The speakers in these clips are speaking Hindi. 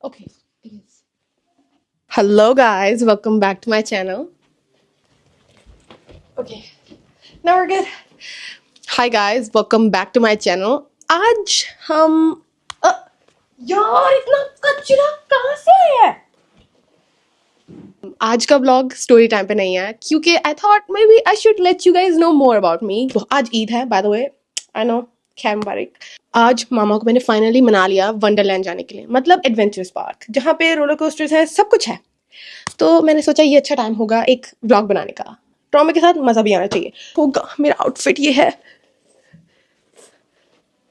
Okay, it is. Hello guys, welcome back to my channel. Okay, now we're good. Hi guys, welcome back to my channel. आज हम यार इतना कचरा कहाँ से आया है? आज का व्लॉग स्टोरी टाइम पे नहीं है क्योंकि I thought maybe I should let you guys know more about me. आज ईद है by the way, I know, खैर मुबारक. आज मामा को मैंने फाइनली मना लिया वंडरलैंड जाने के लिए, मतलब एडवेंचरस पार्क जहाँ पे रोलर कोस्टर्स है, सब कुछ है. तो मैंने सोचा ये अच्छा टाइम होगा एक व्लॉग बनाने का. ट्रॉमा के साथ मजा भी आना चाहिए. होगा मेरा आउटफिट ये है.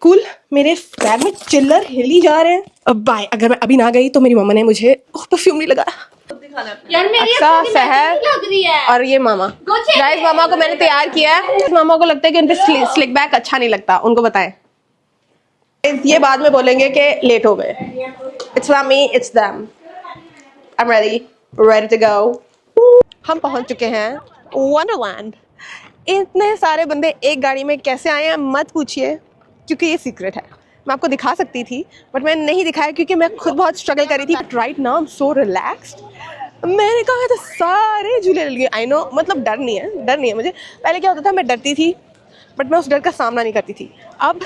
कूल. मेरे बैग में चिल्लर हिली जा रहे हैं. अब बाय, अगर मैं अभी ना गई तो मेरी मम्मा ने मुझे परफ्यूम नहीं लगाया. यार मेरी अच्छा सहर लग रही है. और ये मामा. गाइस मामा को मैंने तैयार किया है. मामा को लगता है कि उन पे स्लिक बैक अच्छा नहीं लगता. उनको बताएं. ये बाद में बोलेंगे कि लेट हो गए. It's not me, it's them. I am ready to go. हम पहुंच चुके हैं वंडरलैंड. इतने सारे बंदे एक गाड़ी में कैसे आए हैं मत पूछिए, क्योंकि ये सीक्रेट है. मैं आपको दिखा सकती थी बट मैंने नहीं दिखाया क्योंकि मैं खुद बहुत स्ट्रगल कर रही थी. Right now I am so relaxed. मैंने कहा तो सारे झूले लगे. आई नो, मतलब डर नहीं है मुझे. पहले क्या होता था, मैं डरती थी बट मैं उस डर का सामना नहीं करती थी. अब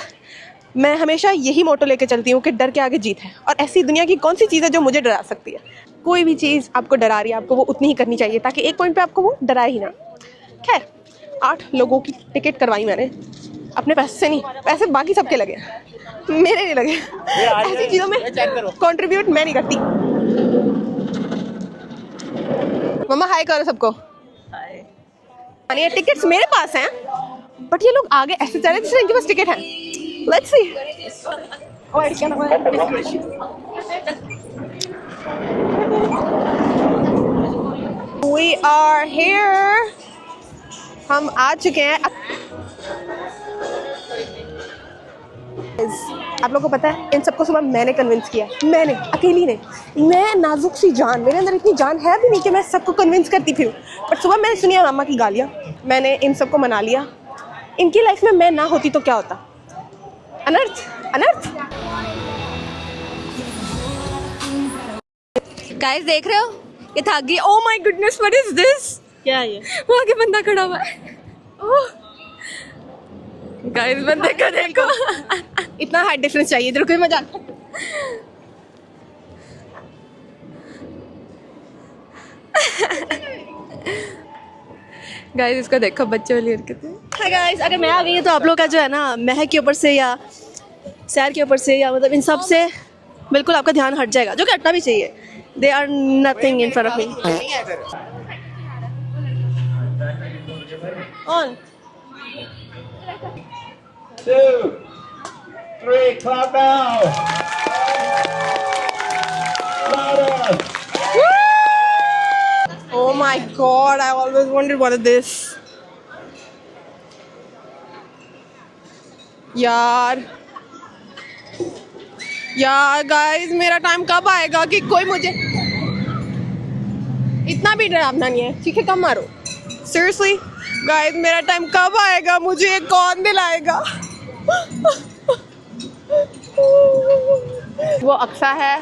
मैं हमेशा यही मोटो लेके चलती हूँ कि डर के आगे जीत है. और ऐसी दुनिया की कौन सी चीज़ है जो मुझे डरा सकती है? कोई भी चीज़ आपको डरा रही है, आपको वो उतनी ही करनी चाहिए ताकि एक पॉइंट पे आपको वो डराए ही ना. खैर 8 लोगों की टिकट करवाई मैंने अपने पैसे से. नहीं, पैसे बाकी सबके लगे, मेरे नहीं लगे. ऐसी चीज़ों में कंट्रीब्यूट मैं नहीं करती. मम्मा हाय करो सबको. हाय. टिकट्स मेरे पास हैं बट ये लोग आगे ऐसे चल रहे जैसे इनके पास टिकट है. Let's see. We are here. हम आ चुके हैं. आप लोगों को पता है इन सबको सुबह मैंने कन्विंस किया. मैंने अकेली ने. मैं नाजुक सी जान, मेरे अंदर इतनी जान है भी नहीं कि मैं सबको कन्विंस करती फिरूं. बट सुबह मैंने सुनी मामा की गालियाँ. मैंने इन सबको मना लिया. इनकी लाइफ में मैं ना होती तो क्या होता? अनर्थ. अनर्थ. गाइस देख रहे हो ये थक गई. ओह my goodness, what is this? क्या है ये? वहाँ के बंदा खड़ा हुआ है. गाइस बंदे को देखो. इतना हाइट डिफरेंस चाहिए. इधर कोई मजाक. गाइस इसको देखो, बच्चे वाली हरकतें. हाय गाइस, अगर मैं आ गई तो आप लोग का जो है ना महक के ऊपर से या सैर के ऊपर से या मतलब इन सब से बिल्कुल आपका ध्यान हट जाएगा, जो कि हटना भी चाहिए. They are nothing in front of me. On 2, 3, clap now. Louder. Oh my god, I always wondered what is this. यार गाइस मेरा टाइम कब आएगा कि कोई मुझे इतना भी डरावना नहीं है. ठीक है, कम मारो. सीरियसली गाइस मेरा टाइम कब आएगा? मुझे ये कौन दिलाएगा? वो अक्सा है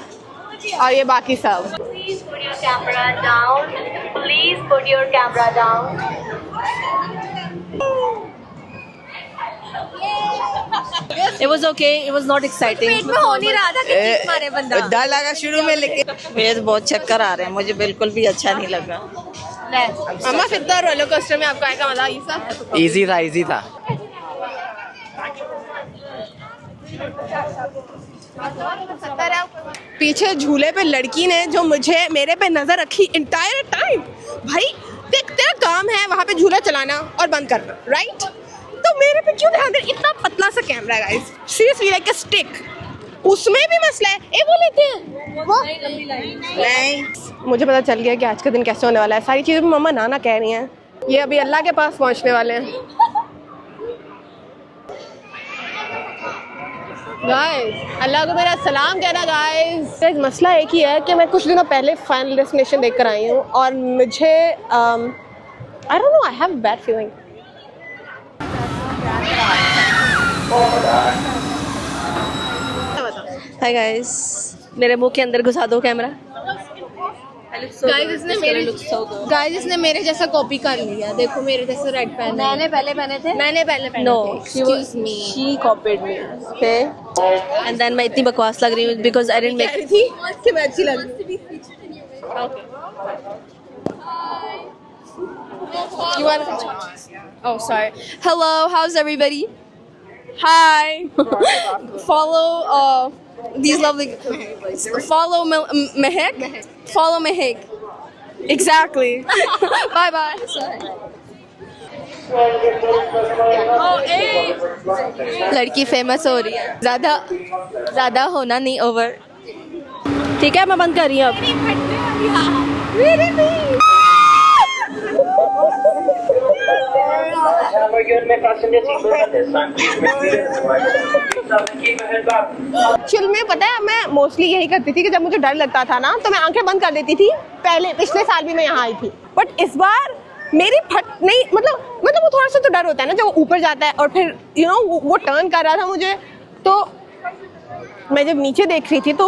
और ये बाकी सब. Please put your camera down. Please put your camera down. It was okay. It was not exciting. पेट में हो नहीं रहा था कि चीख मारे बंदा. डर लगा शुरू में, लेकिन मुझे तो बहुत चक्कर आ रहे हैं. मुझे बिल्कुल भी अच्छा नहीं लगा. मामा फिर तो रोलर कोस्टर में आपको आएगा मजा. ये सब इजी था. पीछे झूले पे लड़की ने जो मुझे मेरे पे नजर रखी इंटायर टाइम. भाई देख, तेरा काम है वहाँ पे झूला चलाना और बंद करना, राइट? तो मेरे पे क्यों ध्यान दे? इतना पतला सा कैमरा है guys, seriously like a stick. उसमें भी मसला है. वो लेते हैं वो नहीं. मुझे पता चल गया कि आज का दिन कैसे होने वाला है. सारी चीज़ें मम्मा नाना कह रही हैं. ये अभी अल्लाह के पास पहुंचने वाले हैं. गाइस अल्लाह को मेरा सलाम कहना. गाइस मसला एक ही है कि मैं कुछ दिनों पहले फाइनल डेस्टिनेशन देख कर आई हूँ और मुझे I don't know, I have bad feeling. Hi guys, मेरे मुंह के अंदर घुसा दो कैमरा। गाइस इसने मेरे जैसा कॉपी कर लिया, देखो मेरे जैसा रेड पेन। मैंने पहले पहने थे। मैंने पहले पहने नो, थे। Excuse me। she copied me, okay? And then मैं इतनी बकवास लग रही हूँ because I didn't make थी कि मैं अच्छी लग रही You want? Oh, sorry. Hello, how's everybody? Hi. Follow these lovely. Follow Mehek. Follow Mehek. Exactly. Bye bye. लड़की फेमस हो रही है, ज्यादा होना नहीं ओवर। ठीक है मैं बंद कर रही हूँ अब। एक्चुअल में पता है मैं मोस्टली यही करती थी कि जब मुझे डर लगता था ना तो मैं आंखें बंद कर देती थी। पिछले साल भी मैं यहाँ आई थी, बट इस बार मेरी फट नहीं, मतलब वो थोड़ा सा तो डर होता है ना जब वो ऊपर जाता है और फिर वो टर्न कर रहा था मुझे, तो मैं जब नीचे देख रही थी तो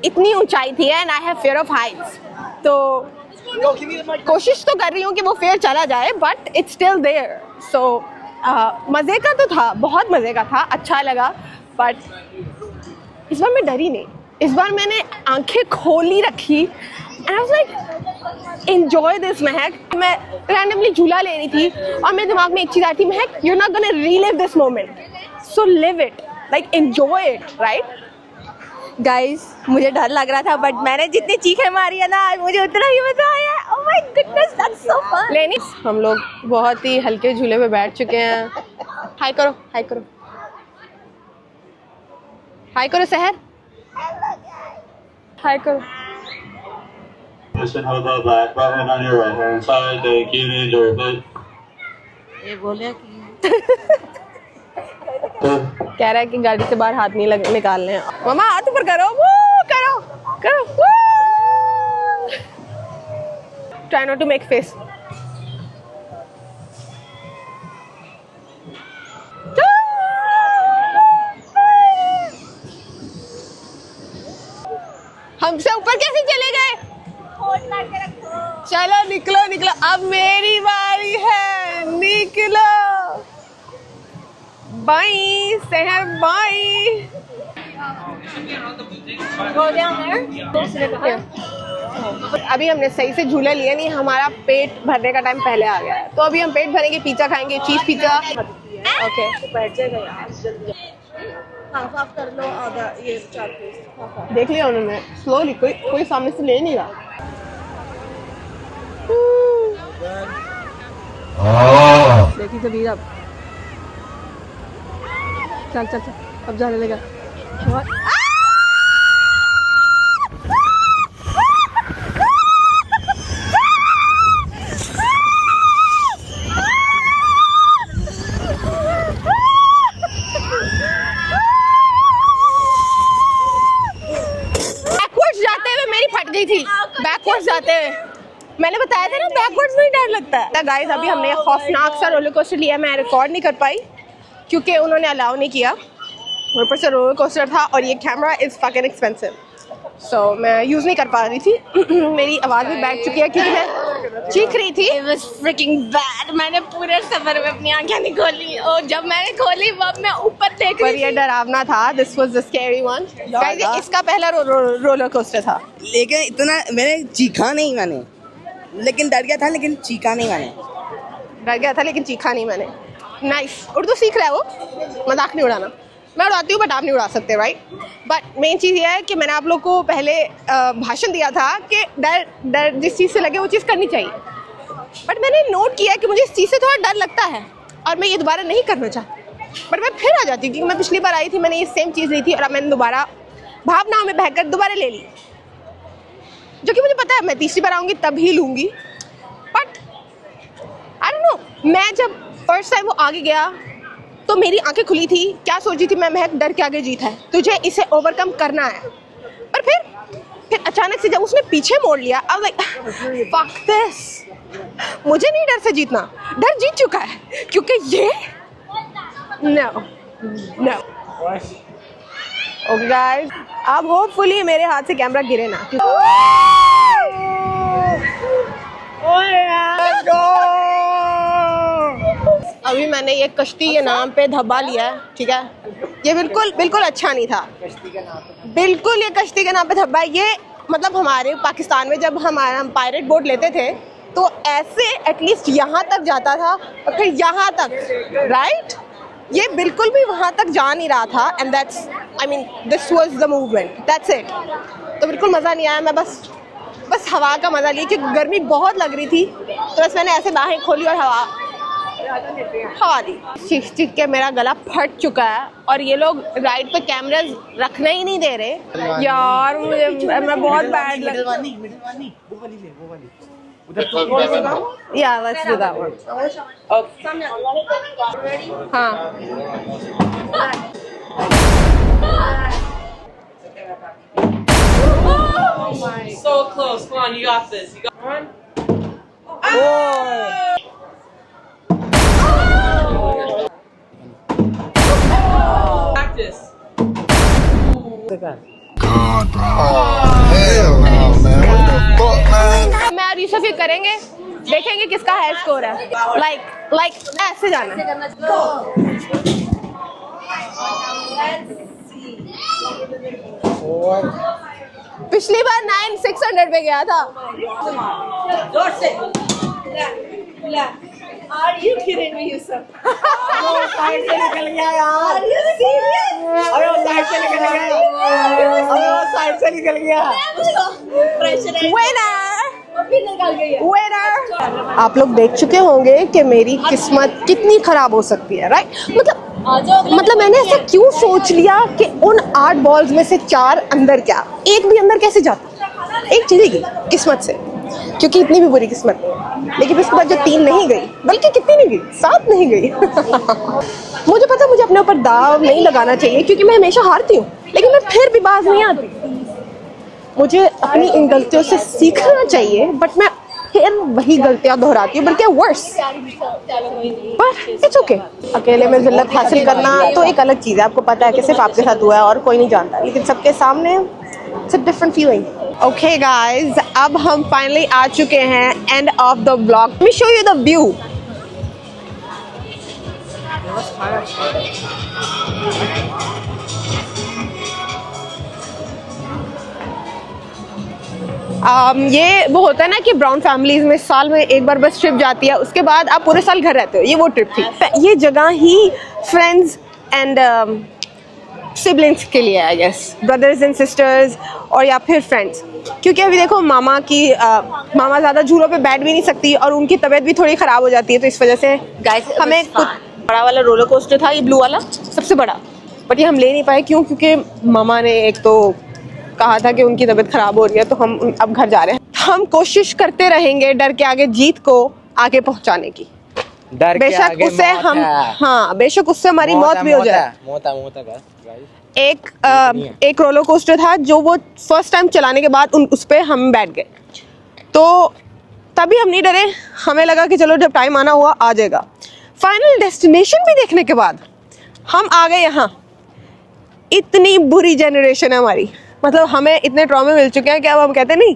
इतनी ऊंचाई थी and I have fear of Heights, तो कोशिश तो कर रही हूँ कि वो फेयर चला जाए बट इट्स स्टिल देयर। सो मज़े का तो था, बहुत मज़े का था, अच्छा लगा, बट इस बार मैं डरी नहीं। इस बार मैंने आंखें खोली रखी and I was like enjoy this महक। मैं रैंडमली झूला ले रही थी और मेरे दिमाग में एक चीज़ आई थी, Mahak you are not gonna relive this moment, so live it, like enjoy it, right. Guys मुझे डर लग रहा था बट मैंने जितनी चीखें मारी है ना मुझे उतना ही मजा आया। Oh my goodness that's so fun. लेनी हम लोग बहुत ही हल्के झूले पे बैठ चुके हैं। हाय करो, हाय करो, हाय करो सहर, हाय करो। Listen, hold the black button on your right hand side. Thank you. Enjoy it. ये बोले कि कह रहा है कि गाड़ी से बाहर हाथ नहीं निकालने हैं। मामा हाथ ऊपर करो, वो करो करो, try not to make face. हमसे ऊपर कैसे चले गए? चलो निकलो निकलो, अब मेरी बारी है, निकलो। बाई सहर बाई। अभी हमने सही से झूला लिया नहीं, हमारा पेट भरने का टाइम पहले आ गया है, तो अभी हम पेट भरेंगे, पिज्जा खाएंगे, चीज पिज्जा। ओके बैठ जाएगा, हाफ कर लो आधा, ये 4 पीस देख लिया उन्होंने स्लोली, कोई सामने से ले नहीं रहा। देखिए कबीर अब चल चल चल, अब जाने लगा। बैकवर्ड्स जाते हुए मेरी फट गई थी, बैकवर्ड्स जाते हुए। मैंने बताया था ना बैकवर्ड्स में डर लगता है। गाइस अभी हमने खौफनाक सा रोलर कोस्टर लिया, मैं रिकॉर्ड नहीं कर पाई क्योंकि उन्होंने अलाउ नहीं किया, ऊपर से रोलर कोस्टर था और ये कैमरा इज़ फकिंग एक्सपेंसिव, सो मैं यूज़ नहीं कर पा रही थी। मेरी आवाज़ भी बैठ चुकी है क्योंकि मैं चीख रही थी। It was freaking bad। मैंने पूरे सफर में अपनी आंखें नहीं खोली और जब मैंने खोली अब मैं ऊपर देख पर रही ये डरावना था, this was the scary one. Guys ये इसका पहला रोलर कोस्टर था, लेकिन इतना मैंने चीखा नहीं, मैंने लेकिन डर गया था, लेकिन चीखा नहीं मैंने। डर गया था लेकिन चीखा नहीं मैंने। नाइस, उर्दू सीख रहा है वो, मजाक नहीं उड़ाना। मैं उड़ाती हूँ बट आप नहीं उड़ा सकते, राइट। बट मेन चीज़ ये है कि मैंने आप लोग को पहले भाषण दिया था कि डर जिस चीज़ से लगे वो चीज़ करनी चाहिए, बट मैंने नोट किया कि मुझे इस चीज़ से थोड़ा डर लगता है और मैं ये दोबारा नहीं करना चाहती। बट मैं फिर आ जाती हूँ क्योंकि मैं पिछली बार आई थी, मैंने ये सेम चीज़ ली थी और अब मैंने दोबारा भावनाओं में बहकर दोबारा ले ली, जो कि मुझे पता है मैं तीसरी बार आऊँगी तब ही लूँगी। बट आई डोंट नो, मैं जब फर्स्ट टाइम वो आगे गया तो मेरी आंखें खुली थी, क्या सोची थी मैं, महक डर के आगे जीत है, तुझे इसे ओवरकम करना है। पर फिर अचानक से जब उसने पीछे मोड़ लिया, अब लाइक फक दिस, मुझे नहीं डर से जीतना, डर जीत चुका है क्योंकि ये नो नो ओके गाइस, अब होपफुली मेरे हाथ से कैमरा गिरे ना। अभी मैंने ये कश्ती के नाम पे धब्बा लिया है, ठीक है। ये बिल्कुल बिल्कुल अच्छा नहीं था, बिल्कुल ये कश्ती के नाम पे धब्बा है। ये मतलब हमारे पाकिस्तान में जब हम पायरेट बोट लेते थे तो ऐसे एटलीस्ट यहाँ तक जाता था और फिर यहाँ तक, राइट। ये बिल्कुल भी वहाँ तक जा नहीं रहा था and that's, I mean this was the movement, that's it. तो बिल्कुल मज़ा नहीं आया। मैं बस हवा का मज़ा ली क्योंकि गर्मी बहुत लग रही थी, तो बस मैंने ऐसे बाहें खोली और हवा दी। चीख चीख के मेरा गला फट चुका है और ये लोग राइड पे कैमरास रखने ही नहीं दे रहे यार। मुझे मैं बहुत बैड लग या लेट्स डू दैट वन। हाँ So close. Come on, you got this. You got one. Practice. God, bro. Hell no, man. What the fuck, man? मैं और यूसुफ ये करेंगे, देखेंगे किसका हाई स्कोर है। लाइक ऐसे जाना है। पिछली बार 9600 पे गया था। जोर से। Are you kidding me, Yusuf? Side से निकल गया यार। Are you serious? अबे वो साइड से निकल गया। अबे वो साइड से निकल गया। Pressure है। विनर, फिर निकल गई है। विनर। आप लोग देख चुके होंगे कि मेरी किस्मत कितनी खराब हो सकती है, राइट। मतलब मैंने ऐसा क्यों सोच लिया कि उन 8 बॉल्स में से 4 अंदर, क्या एक भी अंदर कैसे जाता। एक चली गई किस्मत से, क्योंकि इतनी भी बुरी किस्मत नहीं। लेकिन उसके बाद जो 3 नहीं गई, बल्कि कितनी नहीं गई, 7 नहीं गई। मुझे पता मुझे अपने ऊपर दाव नहीं लगाना चाहिए क्योंकि मैं हमेशा हारती हूँ, लेकिन मैं फिर भी बाज नहीं आती। मुझे अपनी इन गलतियों से सीखना चाहिए, बट मैं फिर वही गलतियां दोहराती हूँ, बल्कि वर्स। पर इट्स ओके। अकेले में जिल्लत हासिल करना तो एक अलग चीज़ है, आपको पता है कि सिर्फ आपके साथ हुआ है और कोई नहीं जानता, लेकिन सबके सामने it's a different feeling. Okay guys, अब हम फाइनली आ चुके हैं end of the blog. Let me show you the view. ये वो होता है ना कि ब्राउन फैमिलीज में साल में एक बार बस ट्रिप जाती है, उसके बाद आप पूरे साल घर रहते हो, ये वो ट्रिप थी। ये जगह ही फ्रेंड्स एंड सिबलिंग्स के लिए, I guess brothers and sisters और या फिर फ्रेंड्स। क्योंकि अभी देखो मामा मामा ज़्यादा झूलों पे बैठ भी नहीं सकती और उनकी तबीयत भी थोड़ी ख़राब हो जाती है, तो इस वजह से गाइस हमें कुछ बड़ा वाला रोलर कोस्टर था, ये ब्लू वाला सबसे बड़ा, बट ये हम ले नहीं पाए। क्यों? क्योंकि मामा ने एक तो कहा था कि उनकी तबीयत खराब हो रही है, तो हम अब घर जा रहे हैं। हम कोशिश करते रहेंगे डर के आगे जीत को आगे पहुंचाने की। बेशक उससे हम बेशक उससे हमारी मौत भी हो जाए। एक रोलर कोस्टर था जो वो फर्स्ट टाइम चलाने के बाद उस पे हम बैठ गए, तो तभी हम नहीं डरे। हमें लगा कि चलो जब टाइम आना हुआ आ जाएगा। फाइनल डेस्टिनेशन भी देखने के बाद हम आ गए यहाँ। इतनी बुरी जनरेशन है हमारी, मतलब हमें इतने ट्रॉमे मिल चुके हैं कि अब हम कहते नहीं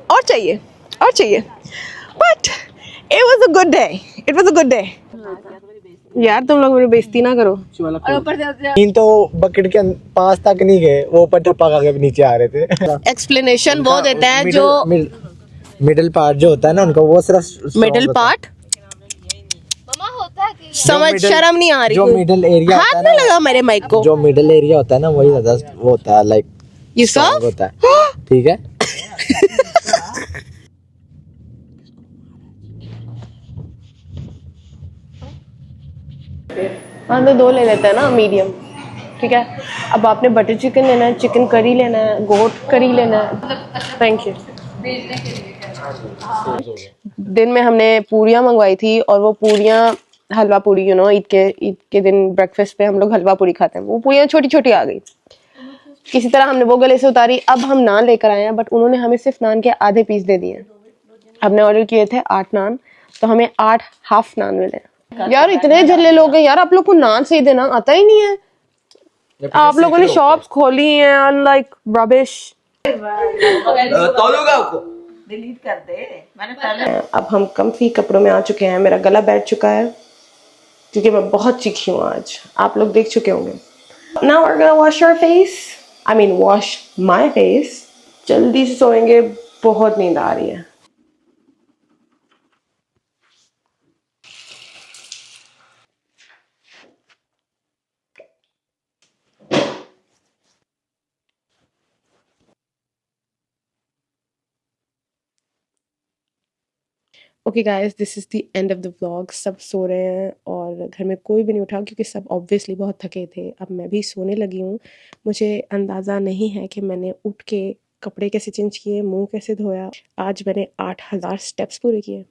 और चाहिए और चाहिए। But it was a good day, it was a good day. यार तुम लोग मेरी बेइज्जती ना करो। तीन तो बकेट के 5 तक नहीं गए, वो ऊपर टप्पा खा के नीचे आ रहे थे। एक्सप्लेनेशन वो देते हैं जो मिडिल पार्ट जो होता है ना उनका, वो सिर्फ मिडिल पार्ट समझ शर्म नहीं आ रही। जो मिडिल एरिया हाथ में लगा मेरे माइक को। जो मिडिल एरिया होता है ना वही ज्यादा वो होता है, लाइक ये सब होता है। ठीक है। हाँ तो 2 ले लेते हैं ना, मीडियम। ठीक है, अब आपने बटर चिकन लेना है, चिकन करी लेना है, गोट करी लेना है। Thank you. दिन में हमने पूरियाँ मंगवाई थी और वो पूरियाँ हलवा पूरी, यू नो, ईद के दिन ब्रेकफास्ट पे हम लोग हलवा पूरी खाते हैं। वो पूरियाँ छोटी छोटी आ गई, किसी तरह हमने वो गले से उतारी। अब हम नान लेकर आए हैं, बट उन्होंने हमें सिर्फ नान के आधे पीस दे दिए। हमने ऑर्डर किए थे 8 नान, तो हमें 8 हाफ नान मिले। यार इतने झल्ले लोग हैं यार, आप लोग को नान सही देना आता ही नहीं है। आप लोगों ने शॉप्स खोली हैं and like rubbish. डिलीट कर दे मैंने पहले अब हम कम्फी कपड़ों में आ चुके हैं, मेरा गला बैठ चुका है क्योंकि मैं बहुत चीखी हूँ आज, आप लोग देख चुके होंगे. Now we're gonna wash our face. I mean wash my face. जल्दी से सोएंगे, बहुत नींद आ रही है. Okay guys, this is the end of the vlog. सब सो रहे हैं और घर में कोई भी नहीं उठा क्योंकि सब ऑब्वियसली बहुत थके थे. अब मैं भी सोने लगी हूँ. मुझे अंदाज़ा नहीं है कि मैंने उठ के कपड़े कैसे चेंज किए, मुंह कैसे धोया. आज मैंने 8000 स्टेप्स पूरे किए.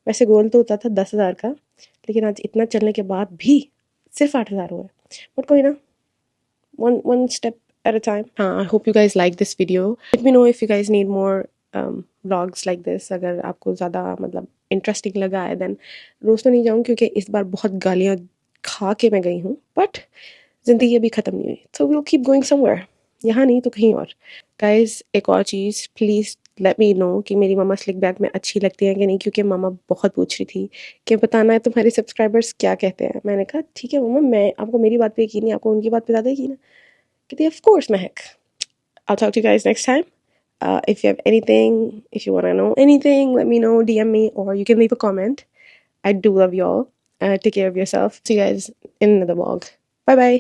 वैसे गोल तो होता था 10,000 का, लेकिन आज इतना चलने के बाद भी सिर्फ 8000 हुआ है. बट कोई ना, one step at a time. हाँ, I hope you guys like this video. Let me know if you guys need more vlogs like this. अगर आपको ज़्यादा मतलब इंटरेस्टिंग लगा है देन रोज़ तो नहीं जाऊँ क्योंकि इस बार बहुत गालियाँ खा के मैं गई हूँ. बट ज़िंदगी अभी ख़त्म नहीं हुई, so we'll keep going somewhere. यहाँ नहीं तो कहीं और. गाइज, एक और चीज़, प्लीज़ लेट मी नो कि मेरी मामा स्लिक बैक में अच्छी लगती है कि नहीं, क्योंकि मामा बहुत पूछ रही थी कि बताना है तुम्हारे सब्सक्राइबर्स क्या कहते हैं. मैंने कहा ठीक है मामा, मैं आपको मेरी बात पे यकीन नहीं, आपको उनकी बात पे ज़्यादा यकीन है. कहती of course Mahak. I'll talk to you guys next time. If you have anything, if you want to know anything, let me know, DM me, or you can leave a comment. I do love you all. Take care of yourself. See you guys in another vlog. Bye bye.